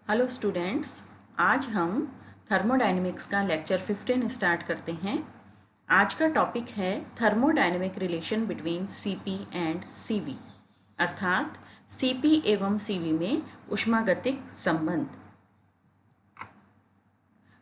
Hello students, आज हम thermodynamics का लेक्चर 15 स्टार्ट करते हैं। आज का टॉपिक है thermodynamic relation between CP and CV, अर्थात सीपी एवं सीवी में उष्मागतिक संबंध।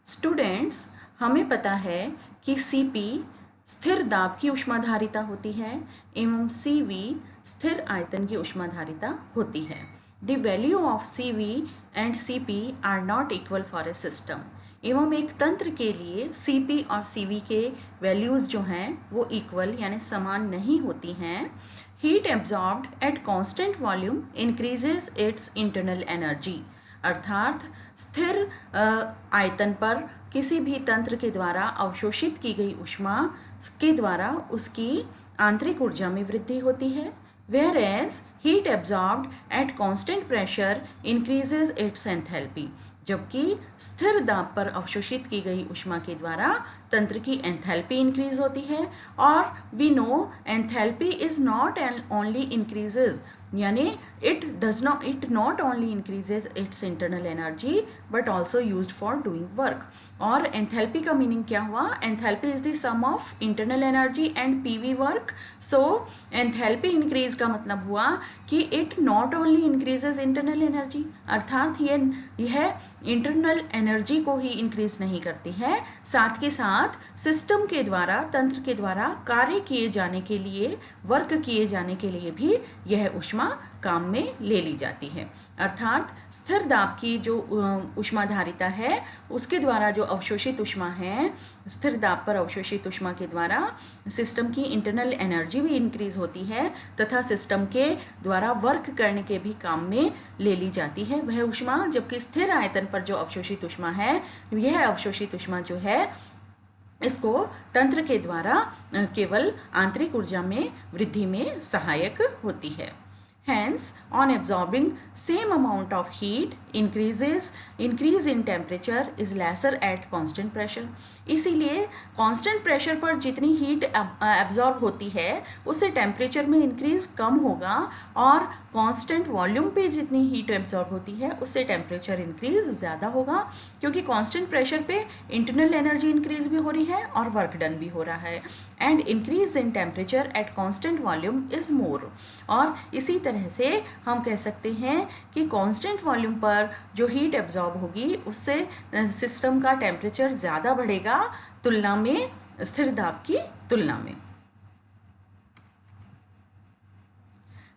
स्टूडेंट्स, हमें पता है कि सीपी स्थिर दाब की उष्माधारिता होती है एवं सीवी स्थिर आयतन की उष्माधारिता होती है। The value of CV and CP are not equal for a system. एवं एक तंत्र के लिए सीपी और सीवी के वैल्यूज़ जो हैं वो इक्वल यानी समान नहीं होती हैं। Heat absorbed eight constant volume increases its internal energy, अर्थात स्थिर आयतन पर किसी भी तंत्र के द्वारा अवशोषित की गई ऊष्मा के द्वारा उसकी आंतरिक ऊर्जा में वृद्धि होती है। whereas heat absorbed at constant pressure increases its enthalpy, जबकि स्थिर दाब पर अवशोषित की गई ऊष्मा के द्वारा तंत्र की एंथैल्पी इंक्रीज होती है। और we know enthalpy is not only increases, यानी it not only increases its internal energy but also used for doing work. और एंथैल्पी का मीनिंग क्या हुआ? Enthalpy is the sum of internal energy and PV work. So enthalpy increase का मतलब हुआ कि it not only increases internal energy, अर्थात यह इंटरनल एनर्जी को ही इंक्रीज नहीं करती है, साथ के साथ सिस्टम के द्वारा, तंत्र के द्वारा कार्य किए जाने के लिए, वर्क किए जाने के लिए भी यह ऊष्मा काम में ले ली जाती है। अर्थात स्थिर दाब की जो उष्माधारिता है उसके द्वारा जो अवशोषित ऊष्मा है, स्थिर दाब पर अवशोषित ऊष्मा के द्वारा सिस्टम की इंटरनल एनर्जी भी इंक्रीज होती है तथा सिस्टम के द्वारा वर्क करने के भी काम में ले ली जाती है वह ऊष्मा। जबकि स्थिर आयतन पर जो अवशोषित ऊष्मा है, यह अवशोषित ऊष्मा जो है इसको तंत्र के द्वारा केवल आंतरिक ऊर्जा में वृद्धि में सहायक होती है। Hence, on absorbing same amount of heat, increase in temperature is lesser at constant pressure. इसीलिए constant pressure पर जितनी heat absorb होती है उससे temperature में increase कम होगा, और constant volume पे जितनी heat absorb होती है उससे temperature increase ज़्यादा होगा, क्योंकि constant pressure पे internal energy increase भी हो रही है और work done भी हो रहा है। And increase in temperature at constant volume is more. और इसी तरह से हम कह सकते हैं कि कांस्टेंट वॉल्यूम पर जो हीट एब्जॉर्ब होगी उससे सिस्टम का टेम्परेचर ज़्यादा बढ़ेगा तुलना में स्थिर दाब की तुलना में।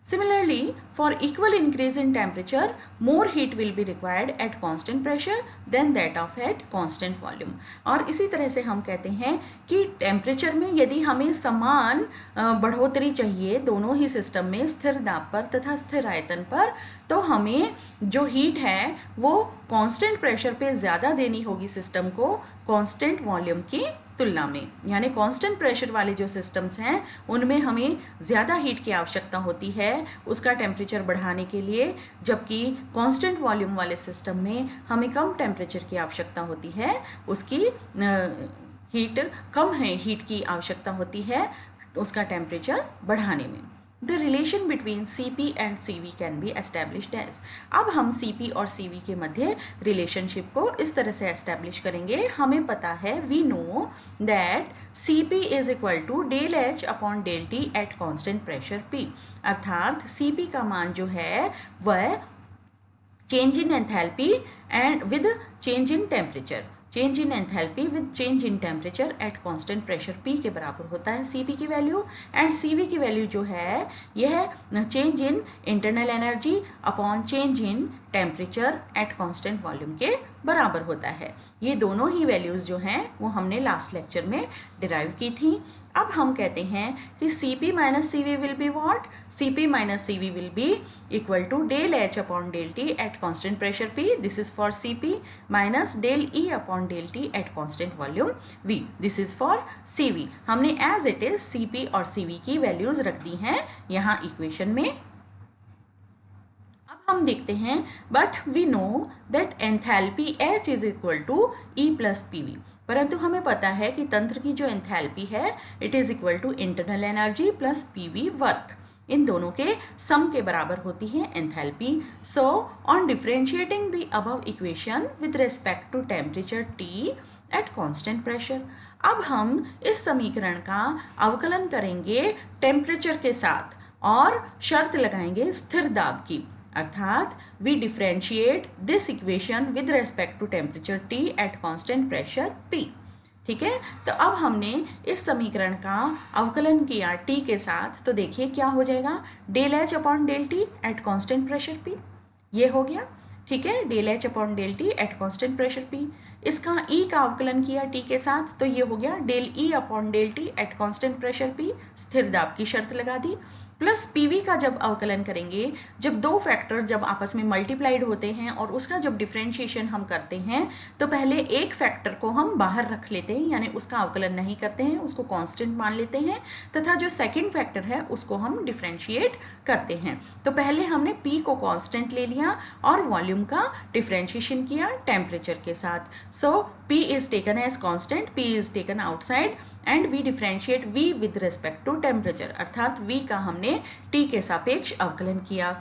Similarly, for equal increase in temperature, more heat will be required at constant pressure than that of at constant volume. और इसी तरह से हम कहते हैं कि टेम्परेचर में यदि हमें समान बढ़ोतरी चाहिए दोनों ही सिस्टम में, स्थिर दाब पर तथा स्थिर आयतन पर, तो हमें जो हीट है वो कांस्टेंट प्रेशर पे ज़्यादा देनी होगी सिस्टम को कांस्टेंट वॉल्यूम की तुलना में। यानी कांस्टेंट प्रेशर वाले जो सिस्टम्स हैं उनमें हमें ज़्यादा हीट की आवश्यकता होती है उसका टेम्परेचर बढ़ाने के लिए, जबकि कांस्टेंट वॉल्यूम वाले सिस्टम में हमें कम टेम्परेचर की आवश्यकता होती है, उसकी हीट कम है, हीट की आवश्यकता होती है उसका टेम्परेचर बढ़ाने में। The relation between CP and CV can be established as। अब हम CP और CV के मध्य रिलेशनशिप को इस तरह से एस्टेब्लिश करेंगे। हमें पता है, we know that CP is equal to del H upon del T at constant pressure P। अर्थात CP का मान जो है वह change in enthalpy and with change in temperature, change in enthalpy with change in temperature at constant pressure P के बराबर होता है CP की वैल्यू। एंड CV की वैल्यू जो है यह change in internal energy upon change in temperature at constant volume के बराबर होता है। ये दोनों ही वैल्यूज़ जो हैं वो हमने लास्ट लेक्चर में डिराइव की थी। अब हम कहते हैं कि CP minus CV will be what? CP minus CV will be equal to del H upon del T at constant pressure P, this is for CP, minus del E upon del T at constant volume V, this is for CV। हमने as it is CP और CV की values रख दी हैं यहाँ equation में। हम देखते हैं, but we know that enthalpy H is equal to E plus PV, परंतु हमें पता है कि तंत्र की जो एंथैल्पी है it is equal to internal energy plus PV work. इन दोनों के सम के बराबर होती है enthalpy. So on differentiating the above equation with respect to temperature T at constant pressure, अब हम इस समीकरण का अवकलन करेंगे टेम्परेचर के साथ और शर्त लगाएंगे स्थिर दाब की, अर्थात we differentiate this equation with respect to temperature T at constant pressure P. ठीक है, तो अब हमने इस समीकरण का अवकलन किया टी के साथ, तो देखिए क्या हो जाएगा, del H upon del T at constant pressure P, ये हो गया। ठीक है, del H upon del T at constant pressure P. इसका ई का अवकलन किया टी के साथ, तो ये हो गया del E upon del T at constant pressure P, स्थिर दाब की शर्त लगा दी। प्लस पीवी का जब अवकलन करेंगे, जब दो फैक्टर जब आपस में मल्टीप्लाइड होते हैं और उसका जब डिफरेंशिएशन हम करते हैं, तो पहले एक फैक्टर को हम बाहर रख लेते हैं, यानी उसका अवकलन नहीं करते हैं, उसको कांस्टेंट मान लेते हैं, तथा जो सेकंड फैक्टर है उसको हम डिफरेंशिएट करते हैं। तो पहले हमने पी को कांस्टेंट ले लिया और वॉल्यूम का डिफरेंशिएशन किया टेम्परेचर के साथ। So P is taken as constant, P is taken outside and we differentiate v with respect to temperature, अर्थात v का हमने t के सापेक्ष अवकलन किया।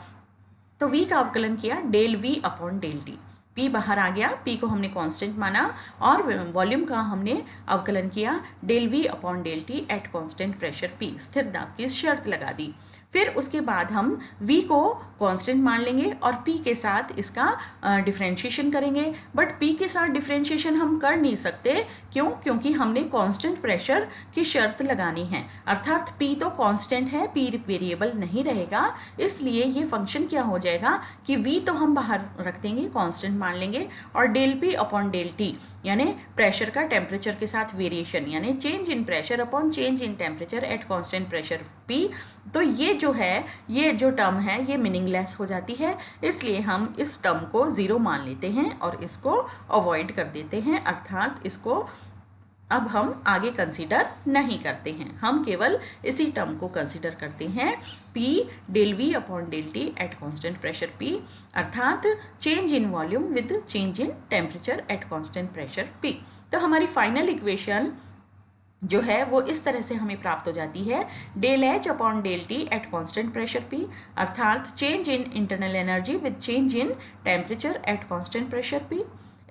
तो v का अवकलन किया del v upon del T, p बाहर आ गया, p को हमने कांस्टेंट माना और वॉल्यूम का हमने अवकलन किया del v upon del T at constant pressure p, स्थिर दाब की शर्त लगा दी। फिर उसके बाद हम v को कांस्टेंट मान लेंगे और p के साथ इसका डिफरेंशिएशन करेंगे, बट p के साथ डिफरेंशिएशन हम कर नहीं सकते, क्यों? क्योंकि हमने कांस्टेंट प्रेशर की शर्त लगानी है, अर्थात p तो कांस्टेंट है, p वेरिएबल नहीं रहेगा, इसलिए ये फंक्शन क्या हो जाएगा कि v तो हम बाहर रख देंगे, कांस्टेंट मान लेंगे, और del p upon del t यानी प्रेशर का टेम्परेचर के साथ वेरिएशन, यानी change in pressure upon change in temperature at constant pressure p, तो ये जो है, ये जो टर्म है ये मीनिंगलेस हो जाती है, इसलिए हम इस टर्म को ज़ीरो मान लेते हैं और इसको अवॉइड कर देते हैं, अर्थात इसको अब हम आगे कंसीडर नहीं करते हैं, हम केवल इसी टर्म को कंसीडर करते हैं P del V upon del T at constant pressure P, अर्थात change in volume with change in temperature at constant pressure P। तो हमारी फाइनल इक्वेशन जो है वो इस तरह से हमें प्राप्त हो जाती है, del H upon del T at constant pressure P, अर्थात change in internal energy with change in temperature at constant pressure P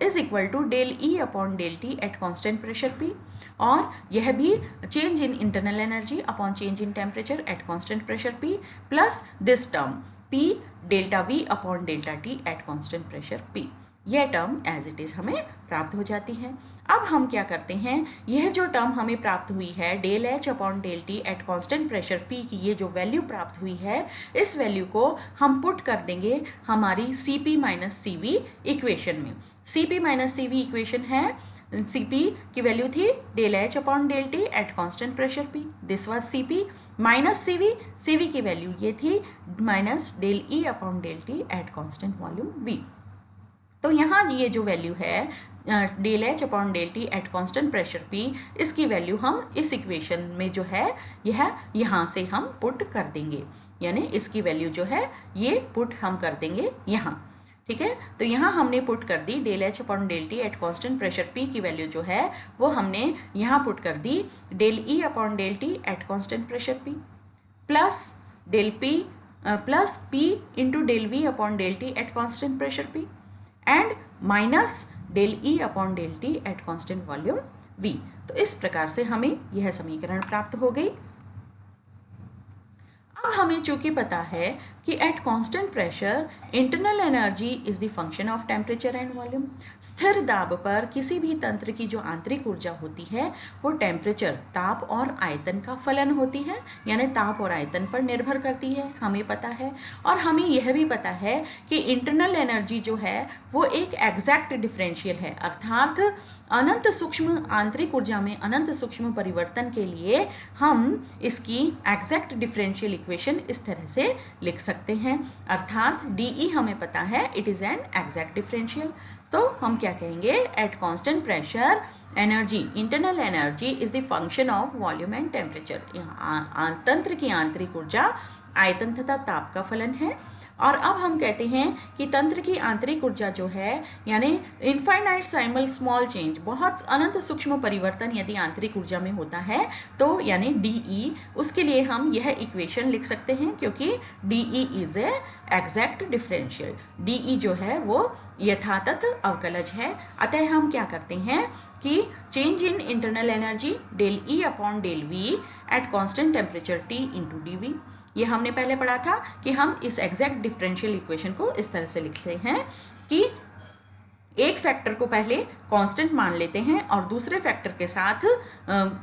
is equal to del E upon del T at constant pressure P, और यह भी change in internal energy upon change in temperature at constant pressure P plus this term P delta V upon delta T at constant pressure P, यह term as it is हमें प्राप्त हो जाती है। अब हम क्या करते हैं, यह जो टर्म हमें प्राप्त हुई है del H upon del T at constant pressure P की, ये जो वैल्यू प्राप्त हुई है, इस वैल्यू को हम पुट कर देंगे हमारी C P minus C V equation में। C P minus C V equation है, सी पी की वैल्यू थी del H upon del T at constant pressure P, this was C P minus C V की value ये थी minus del E upon del T at constant volume V. तो यहाँ ये जो वैल्यू है del H upon del T at constant pressure P, इसकी value हम इस इक्वेशन में जो है यह यहाँ से हम पुट कर देंगे, यानी इसकी वैल्यू जो है ये पुट हम कर देंगे यहाँ। ठीक है, तो यहाँ हमने पुट कर दी del H upon del T at constant pressure P की वैल्यू जो है वो हमने यहाँ पुट कर दी del E upon del T at constant pressure P plus del P plus P into del V upon del T at constant pressure P and minus del E upon del T at constant volume V. तो इस प्रकार से हमें यह समीकरण प्राप्त हो गई। अब हमें चूंकि पता है कि eight constant pressure internal energy is the function of temperature and volume, स्थिर दाब पर किसी भी तंत्र की जो आंतरिक ऊर्जा होती है वो टेम्परेचर, ताप और आयतन का फलन होती है, यानी ताप और आयतन पर निर्भर करती है, हमें पता है। और हमें यह भी पता है कि इंटरनल एनर्जी जो है वो एक एग्जैक्ट डिफरेंशियल है, अर्थात अनंत सूक्ष्म आंतरिक ऊर्जा में अनंत सूक्ष्म परिवर्तन के लिए हम इसकी एग्जैक्ट डिफरेंशियल इक्वेशन इस तरह से लिख सकते हैं, अर्थात डी हमें पता है it is an exact differential. तो हम क्या कहेंगे, eight constant pressure energy, internal energy is the function of volume and temperature. यहाँ तंत्र की आंतरिक ऊर्जा आयतन तथा ताप का फलन है और अब हम कहते हैं कि तंत्र की आंतरिक ऊर्जा जो है यानी इनफाइनाइट साइमल स्मॉल चेंज, बहुत अनंत सूक्ष्म परिवर्तन यदि आंतरिक ऊर्जा में होता है तो यानी DE, उसके लिए हम यह इक्वेशन लिख सकते हैं क्योंकि DE is a exact differential. DE जो है वो यथातथ अवकलज है। अतः हम क्या करते हैं कि change in internal energy del E upon del V at constant temperature T into DV। ये हमने पहले पढ़ा था कि हम इस एग्जैक्ट डिफरेंशियल इक्वेशन को इस तरह से लिखते हैं कि एक फैक्टर को पहले कांस्टेंट मान लेते हैं और दूसरे फैक्टर के साथ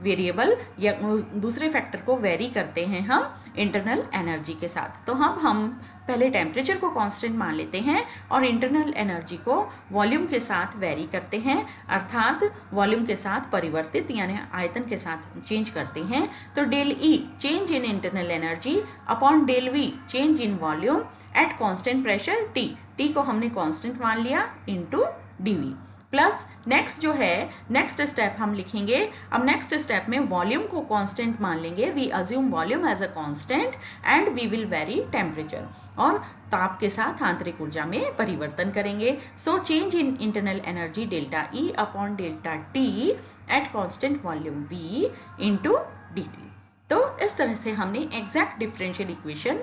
वेरिएबल या दूसरे फैक्टर को वेरी करते हैं हम इंटरनल एनर्जी के साथ। तो हम पहले टेम्परेचर को कांस्टेंट मान लेते हैं और इंटरनल एनर्जी को वॉल्यूम के साथ वेरी करते हैं, अर्थात वॉल्यूम के साथ परिवर्तित यानी आयतन के साथ चेंज करते हैं। तो del E change in internal energy upon del V change in volume at constant pressure T को हमने कांस्टेंट मान लिया इनटू DV प्लस नेक्स्ट जो है नेक्स्ट स्टेप हम लिखेंगे। अब नेक्स्ट स्टेप में वॉल्यूम को कांस्टेंट मान लेंगे, we assume volume as a constant and we will vary temperature, और ताप के साथ आंतरिक ऊर्जा में परिवर्तन करेंगे। So change in internal energy delta E upon delta T at constant volume V into DT। तो इस तरह से हमने exact differential equation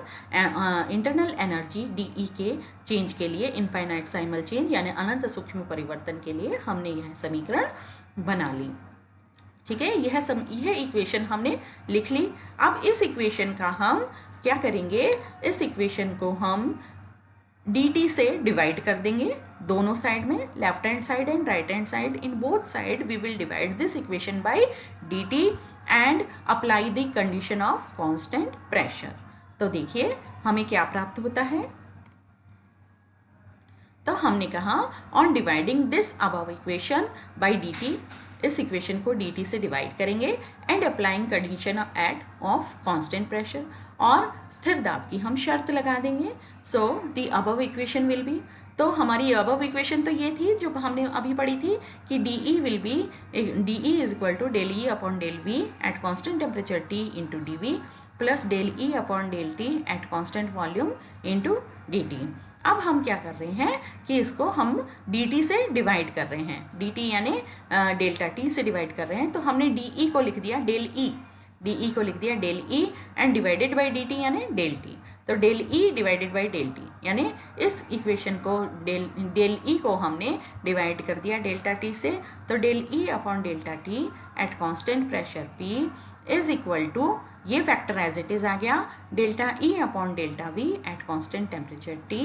internal energy DE के चेंज के लिए, इनफाइनाइट साइमल चेंज यानी अनंत सूक्ष्म परिवर्तन के लिए हमने यह समीकरण बना ली। ठीक है, यह इक्वेशन हमने लिख ली। अब इस इक्वेशन का हम क्या करेंगे, इस इक्वेशन को हम DT से डिवाइड कर देंगे दोनों साइड में, left hand side and right hand side. In both side we will divide this equation by DT and apply the condition of constant pressure. तो देखिए हमें क्या प्राप्त होता है। तो हमने कहा on dividing this above equation by DT, इस इक्वेशन को DT से डिवाइड करेंगे and applying condition at of constant pressure, और स्थिर दाब की हम शर्त लगा देंगे। So the above equation will be, तो हमारी अबव इक्वेशन तो ये थी जो हमने अभी पढ़ी थी कि DE will be DE is equal to del E upon del V at constant temperature T into DV plus del E upon del T at constant volume into DT। अब हम क्या कर रहे हैं कि इसको हम DT से डिवाइड कर रहे हैं, DT यानी डेल्टा T से डिवाइड कर रहे हैं। तो हमने DE को लिख दिया डेल E, DE को लिख दिया del E and divided by DT यानी डेल T। तो del E divided by del T यानी इस इक्वेशन को डेल E को हमने डिवाइड कर दिया डेल्टा T से। तो del E upon delta T at constant pressure P is equal to, ये फैक्टर एज इट इज आ गया, delta E upon delta V at constant temperature T,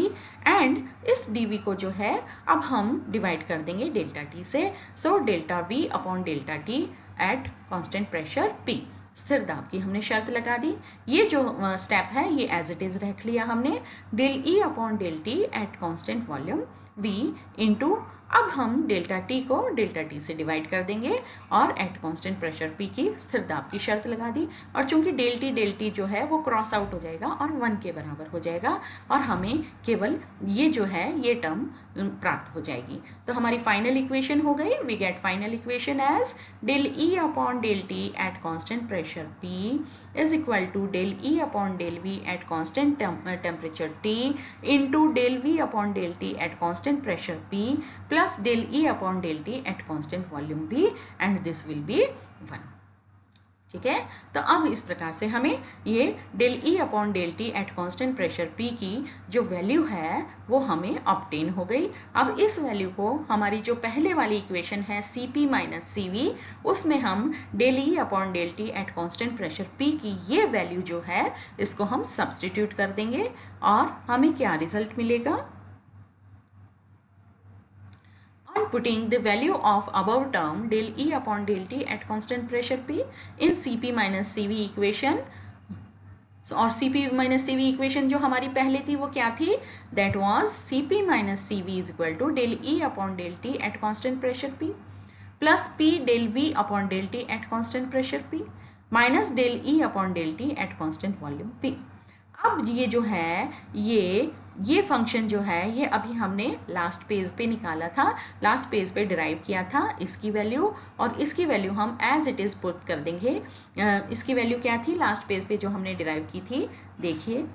and इस dV को जो है अब हम डिवाइड कर देंगे डेल्टा T से। So delta V upon delta T at constant pressure P, स्थिर दाब की हमने शर्त लगा दी। ये जो स्टेप है ये एज इट इज रख लिया हमने, del E upon del T at constant volume V into, अब हम डेल्टा T को डेल्टा T से डिवाइड कर देंगे और एट कांस्टेंट प्रेशर P की स्थिर दाब की शर्त लगा दी, और चूंकि डेल T जो है वो क्रॉस आउट हो जाएगा और 1 के बराबर हो जाएगा और हमें केवल ये जो है ये टर्म प्राप्त हो जाएगी। तो हमारी फाइनल इक्वेशन हो गई, we get final equation as del E upon del T at constant pressure P is equal to del E upon del V at constant temperature T into del V upon del T at constant pressure P plus del E upon del T at constant volume V and this will be 1। ठीक है, तो अब इस प्रकार से हमें ये del E upon del T at constant pressure P की जो वैल्यू है वो हमें ऑब्टेन हो गई। अब इस वैल्यू को हमारी जो पहले वाली इक्वेशन है CP माइनस CV, उसमें हम del E upon del T at constant pressure P की ये वैल्यू जो है इसको हम सब्सटीट्यूट कर देंगे और हमें क्या रिजल्ट मिलेगा। On putting the value of above term del E upon del T at constant pressure P in CP minus CV equation, और CP minus CV equation जो हमारी पहले थी वो क्या थी, that was CP minus CV is equal to del E upon del T at constant pressure P plus P del V upon del T at constant pressure P minus del E upon del T at constant volume V। अब ये जो है ये function जो है ये अभी हमने लास्ट पेज पे निकाला था, लास्ट पेज पे डिराइव किया था इसकी वैल्यू, और इसकी वैल्यू हम एज इट इज़ पुट कर देंगे। इसकी वैल्यू क्या थी लास्ट पेज पे जो हमने डिराइव की थी, देखिए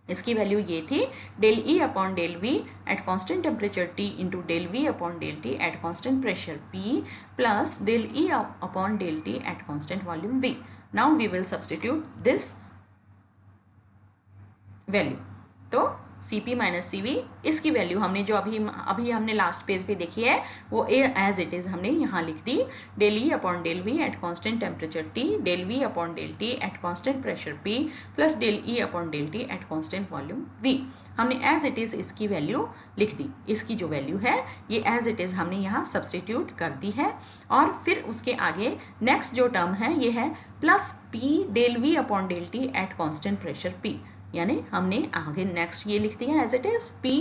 इसकी वैल्यू ये थी del E upon del V at constant temperature T into del V upon del T at constant pressure P plus del E upon del T at constant volume V. Now we will substitute this value. तो C P minus C V, इसकी value हमने जो अभी हमने last page पे देखी है वो एज इट इज़ हमने यहाँ लिख दी. Del E upon del V at constant temperature T, del V upon del T at constant pressure P plus del E upon del T at constant volume V. हमने as it is इसकी value लिख दी. इसकी जो value है ये as it is हमने यहाँ सब्सटीट्यूट कर दी है. और फिर उसके आगे नेक्स्ट जो टर्म है ये है plus P del V upon del T at constant pressure P. यानी हमने आगे नेक्स्ट ये लिख दिया as it is P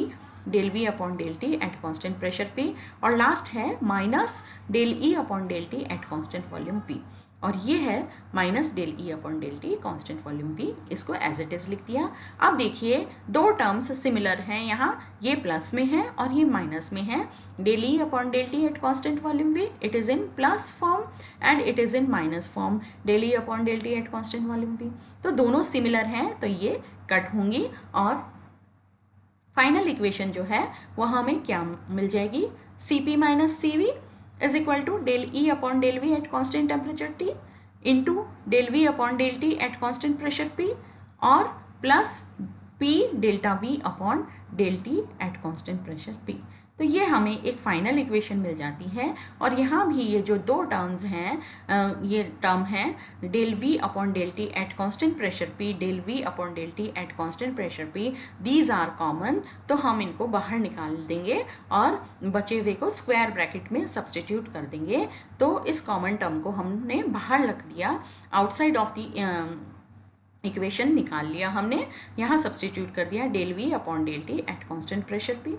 del V upon del T at constant pressure P. और लास्ट है minus del E upon del T at constant volume V. और ये है minus del E upon del T constant volume V. इसको as it is लिख दिया. अब देखिए दो टर्म्स सिमिलर हैं यहाँ, ये प्लस में है और ये माइनस में है. Del E upon del T at constant volume V, it is in plus form and it is in minus form del E upon del T at constant volume V. तो दोनों similar हैं तो ये cut होंगी और final equation जो है वो हमें क्या मिल जाएगी, C P minus C V is equal to del E upon del V at constant temperature T into del V upon del T at constant pressure P और plus P delta V upon del T at constant pressure P. तो ये हमें एक final equation मिल जाती है. और यहाँ भी ये जो दो टर्म्स हैं, ये टर्म है del V upon del T at constant pressure P, del V upon del T at constant pressure P, these are common. तो हम इनको बाहर निकाल देंगे और बचे हुए को स्क्वायर ब्रैकेट में सब्सटीट्यूट कर देंगे. तो इस कॉमन टर्म को हमने बाहर रख दिया, आउटसाइड ऑफ द इक्वेशन निकाल लिया हमने. यहाँ सब्सटीट्यूट कर दिया del V upon del T at constant pressure P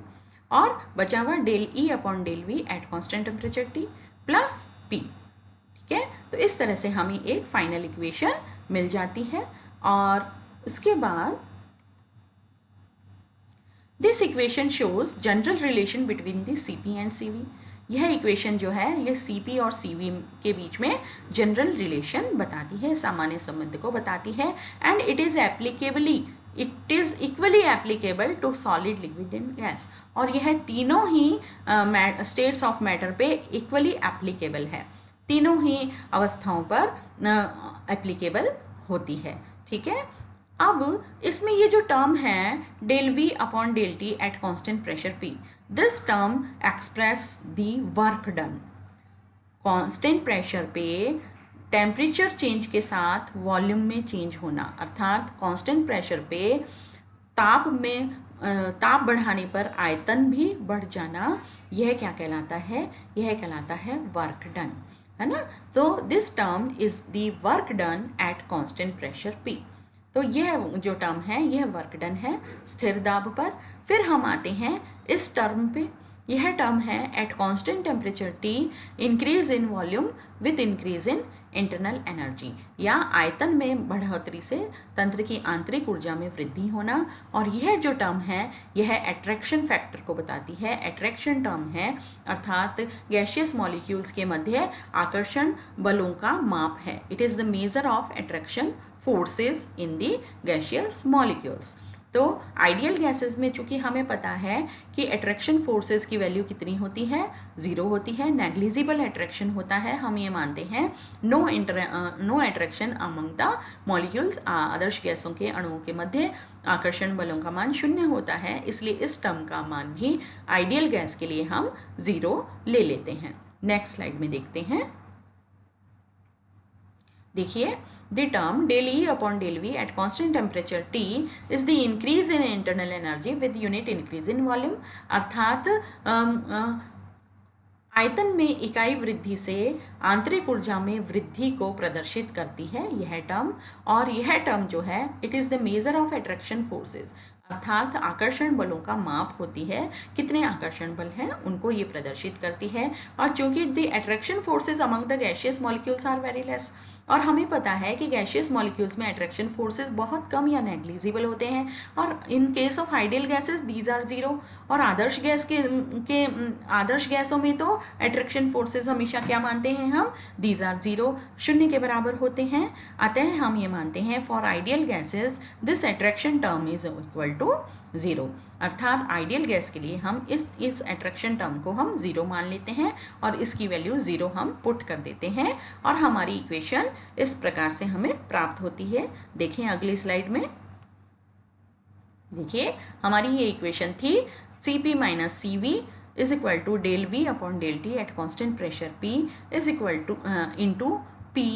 और बचा हुआ del E upon del V at constant temperature T plus P. ठीक है, तो इस तरह से हमें एक फाइनल इक्वेशन मिल जाती है. और उसके बाद this equation shows general relation between the C P and C V. यह इक्वेशन जो है ये सी पी और सी वी के बीच में जनरल रिलेशन बताती है, सामान्य संबंध को बताती है. And it is equally applicable to solid, liquid and gas. और यह तीनों ही स्टेट्स ऑफ मैटर पे इक्वली एप्लीकेबल है, तीनों ही अवस्थाओं पर एप्लीकेबल होती है. ठीक है, अब इसमें ये जो टर्म है del V upon del T at constant pressure P, this term express the work done. Constant pressure पे टेम्परेचर चेंज के साथ वॉल्यूम में चेंज होना, अर्थात कांस्टेंट प्रेशर पे ताप बढ़ाने पर आयतन भी बढ़ जाना, यह क्या कहलाता है, यह कहलाता है वर्क डन, है ना. तो this term is the work done at constant pressure P. तो यह जो टर्म है यह वर्क डन है स्थिर दाब पर. फिर हम आते हैं इस टर्म पे. यह टर्म है eight constant temperature T increase in volume with increase in internal energy, या आयतन में बढ़ोतरी से तंत्र की आंतरिक ऊर्जा में वृद्धि होना. और यह जो टर्म है यह अट्रैक्शन फैक्टर को बताती है, अट्रैक्शन टर्म है, अर्थात गैशियस मॉलिक्यूल्स के मध्य आकर्षण बलों का माप है. It is the measure of attraction forces in the gaseous molecules. तो आइडियल गैसेस में चूंकि हमें पता है कि अट्रैक्शन फोर्सेस की वैल्यू कितनी होती है, 0 होती है, नेग्लिजिबल अट्रैक्शन होता है, हम ये मानते हैं. No attraction among the molecules, आदर्श गैसों के अणुओं के मध्य आकर्षण बलों का मान 0 होता है. इसलिए इस टर्म का मान भी आइडियल गैस के लिए हम 0 ले लेते हैं. नेक्स्ट स्लाइड में देखते हैं. देखिए, the term del E upon del V at constant temperature T is the increase in internal energy with unit increase in volume, अर्थात आयतन में इकाई वृद्धि से आंतरिक ऊर्जा में वृद्धि को प्रदर्शित करती है यह टर्म. और यह टर्म जो है it is the measure of attraction forces, अर्थात आकर्षण बलों का माप होती है, कितने आकर्षण बल हैं उनको ये प्रदर्शित करती है. और चूंकि the attraction forces among the gaseous molecules are very less, और हमें पता है कि गैशियस मॉलिक्यूल्स में अट्रैक्शन फोर्सेस बहुत कम या नेग्लिजिबल होते हैं, और in case of ideal gases these are zero. और आदर्श गैस के आदर्श गैसों में तो अट्रैक्शन फोर्सेस हमेशा क्या मानते हैं हम, दीज आर जीरो, शून्य के बराबर होते हैं। अतः हम ये मानते हैं for ideal gases this attraction term is equal to zero, अर्थात आइडियल गैस के लिए हम इस अट्रैक्शन टर्म को हम जीरो मान लेते हैं और इसकी वैल्यू जीरो हम पुट कर देते हैं, और हमारी इक्वेशन इस प्रकार से हमें प्राप्त होती है। देखें अगली स्लाइड में, देखिए हमारी ये इक्वेशन थी Cp minus C V is equal to del V upon del T at constant pressure P is equal to into P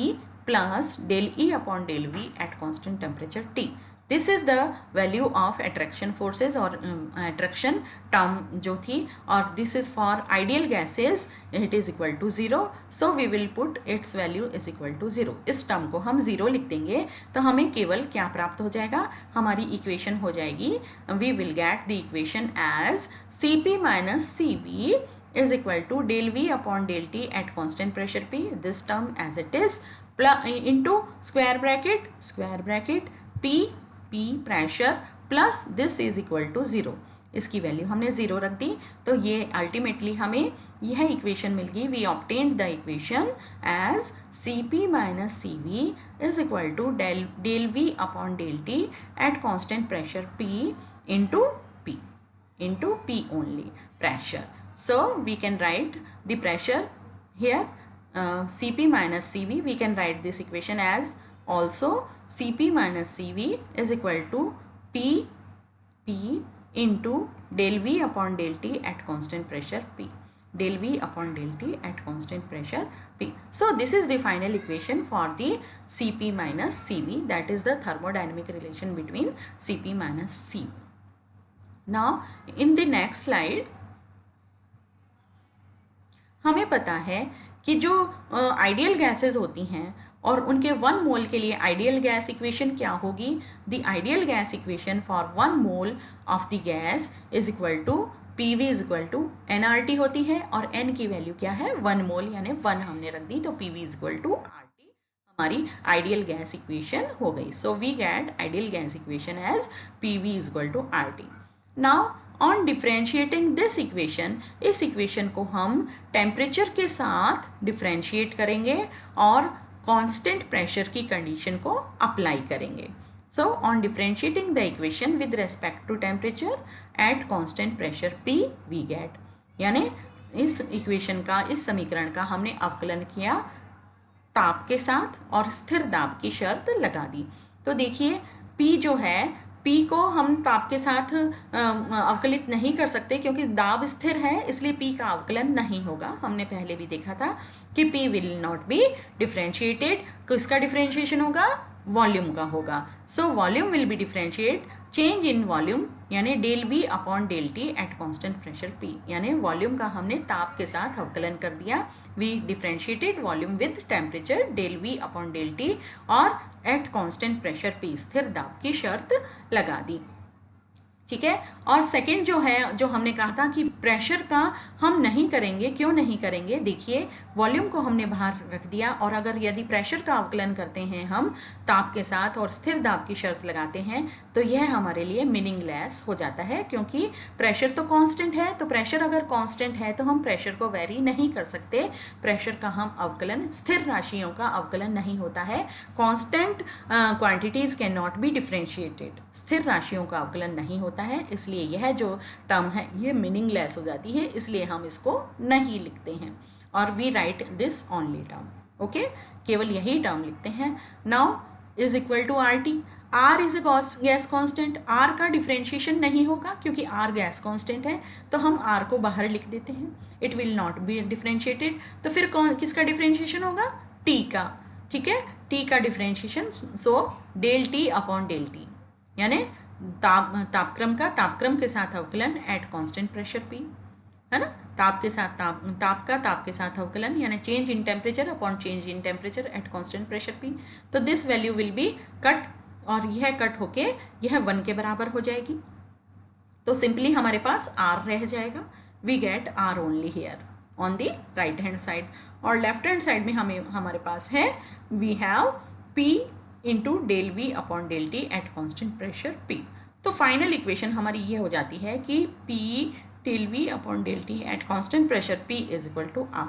plus del E upon del V at constant temperature T। This is the value of attraction forces और attraction term जो थी, और this is for ideal gases it is equal to zero, so we will put its value is equal to zero. इस term को हम zero लिख देंगे तो हमें केवल क्या प्राप्त हो जाएगा, हमारी इक्वेशन हो जाएगी, we will get the equation as Cp minus C V is equal to del V upon del T at constant pressure P, this term as it is, into square bracket P pressure plus this is equal to zero। इसकी value हमने zero रख दी, तो ये ultimately हमें यह equation मिल गई। We obtained the equation as Cp minus C V is equal to del V upon del T at constant pressure P into P only pressure। So we can write the pressure here, Cp minus Cv, we can write this equation as also Cp minus Cv is equal to P into del V upon del T at constant pressure P, del V upon del T at constant pressure P। So this is the final equation for the Cp minus Cv, that is the thermodynamic relation between Cp minus Cv। Now in the next slide हमें पता है कि जो ideal gases होती हैं और उनके 1 मोल के लिए आइडियल गैस इक्वेशन क्या होगी, the ideal gas equation for 1 mole of the gas is equal to P V is equal to nRT होती है, और n की वैल्यू क्या है 1 मोल, यानी 1 हमने रख दी, तो P V is equal to RT हमारी आइडियल गैस इक्वेशन हो गई। So we get ideal gas equation as P V is equal to RT। Now on differentiating this equation, इस इक्वेशन को हम टेम्परेचर के साथ डिफ्रेंशिएट करेंगे और कांस्टेंट प्रेशर की कंडीशन को अप्लाई करेंगे। So on differentiating the equation with respect to temperature at constant pressure P we get, यानी इस इक्वेशन का, इस समीकरण का हमने अवकलन किया ताप के साथ और स्थिर दाब की शर्त लगा दी। तो देखिए P जो है, P को हम ताप के साथ अवकलित नहीं कर सकते क्योंकि दाब स्थिर है, इसलिए P का अवकलन नहीं होगा। हमने पहले भी देखा था कि P will not be differentiated. किसका डिफ्रेंशिएशन होगा, वॉल्यूम का होगा। So volume will be differentiate, change in volume यानी del V upon del T at constant pressure P, यानी वॉल्यूम का हमने ताप के साथ अवकलन कर दिया। We differentiated volume with temperature del V upon del T और एट कॉन्स्टेंट प्रेशर P स्थिर दाब की शर्त लगा दी, ठीक है। और सेकंड जो है, जो हमने कहा था कि प्रेशर का हम नहीं करेंगे, क्यों नहीं करेंगे, देखिए वॉल्यूम को हमने बाहर रख दिया, और अगर यदि प्रेशर का अवकलन करते हैं हम ताप के साथ और स्थिर दाब की शर्त लगाते हैं तो यह हमारे लिए मीनिंगलेस हो जाता है, क्योंकि प्रेशर तो कांस्टेंट है। तो प्रेशर अगर कांस्टेंट है तो हम प्रेशर को वेरी नहीं कर सकते। प्रेशर का हम अवकलन, स्थिर राशियों का अवकलन नहीं होता है। Constant quantities can not be differentiated, स्थिर राशियों का अवकलन नहीं होता है, इसलिए यह जो टर्म है ये मीनिंगलेस हो जाती है, इसलिए हम इसको नहीं लिखते हैं और we write this only term, okay, केवल यही टर्म लिखते हैं। Now is equal to RT, R is a gas constant, R का डिफ्रेंशिएशन नहीं होगा क्योंकि R गैस कांस्टेंट है, तो हम R को बाहर लिख देते हैं, it will not be differentiated. तो फिर किसका डिफ्रेंशिएशन होगा, T का, ठीक है, T का differentiation, so del T upon del T, यानी तापक्रम के साथ अवकलन एट कांस्टेंट प्रेशर P, है ना, ताप के साथ अवकलन यानी change in temperature upon change in temperature at constant pressure P। तो this value will be cut, और यह कट होके यह 1 के बराबर हो जाएगी, तो सिंपली हमारे पास R रह जाएगा, we get R only here, on the right hand side, और लेफ्ट हैंड साइड में हमारे पास है we have P into del V upon del T at constant pressure P। तो फाइनल इक्वेशन हमारी ये हो जाती है कि P del V upon del T at constant pressure P is equal to R।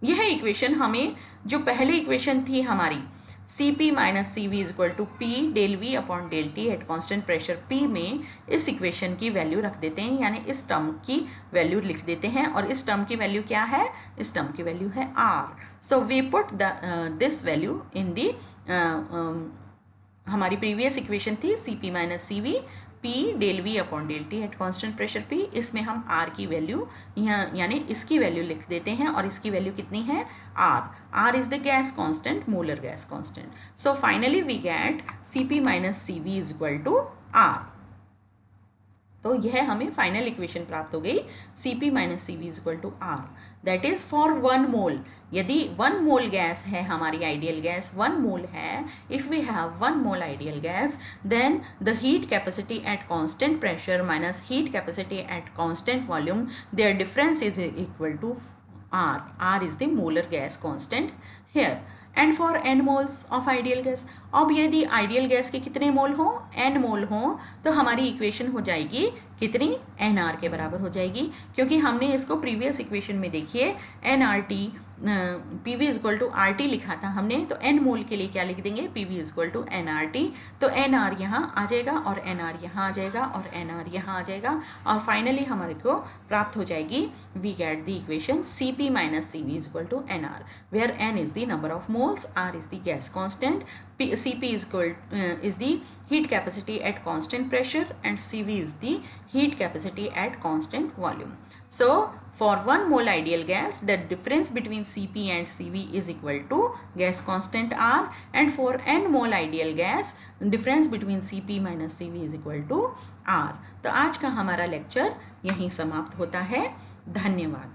यह इक्वेशन हमें, जो पहले इक्वेशन थी हमारी Cp minus C V is equal to P del V upon del T at constant pressure P में इस equation की value रख देते हैं, यानी इस टर्म की वैल्यू लिख देते हैं, और इस टर्म की वैल्यू क्या है, इस टर्म की वैल्यू है R। So we put this value in the, हमारी प्रीवियस इक्वेशन थी Cp minus C V P del V upon del T at constant pressure P, इसमें हम R की वैल्यू यहाँ यानी इसकी वैल्यू लिख देते हैं, और इसकी वैल्यू कितनी है R is the gas constant, molar gas constant. So finally we get Cp minus C V is equal to R। तो यह हमें फाइनल इक्वेशन प्राप्त हो गई, Cp minus C V is equal to R, that is for 1 mole. यदि 1 मोल gas है हमारी ideal gas, 1 mole है, if we have 1 mole ideal gas, then the heat capacity at constant pressure minus heat capacity at constant volume, their difference is equal to R is the molar gas constant here. And for n moles of ideal gas, अब यदि ideal gas के कितने मोल हों, n मोल हों, तो हमारी equation हो जाएगी कितनी, nR के बराबर हो जाएगी, क्योंकि हमने इसको प्रीवियस इक्वेशन में देखिए nRT PV is equal to RT लिखा था हमने, तो n मोल के लिए क्या लिख देंगे, PV is equal to nRT। तो nR यहाँ आ जाएगा और nR यहाँ आ जाएगा और nR यहाँ आ जाएगा, और फाइनली हमारे को प्राप्त हो जाएगी, we get the equation Cp minus C V is equal to nR, where n is the number of moles, R is the gas constant, Cp is the heat capacity at constant pressure and Cv is the heat capacity at constant volume. So for 1 mole ideal gas, the difference between Cp and Cv is equal to gas constant R, and for n mole ideal gas, difference between Cp minus Cv is equal to R। तो आज का हमारा lecture यहीं समाप्त होता है। धन्यवाद।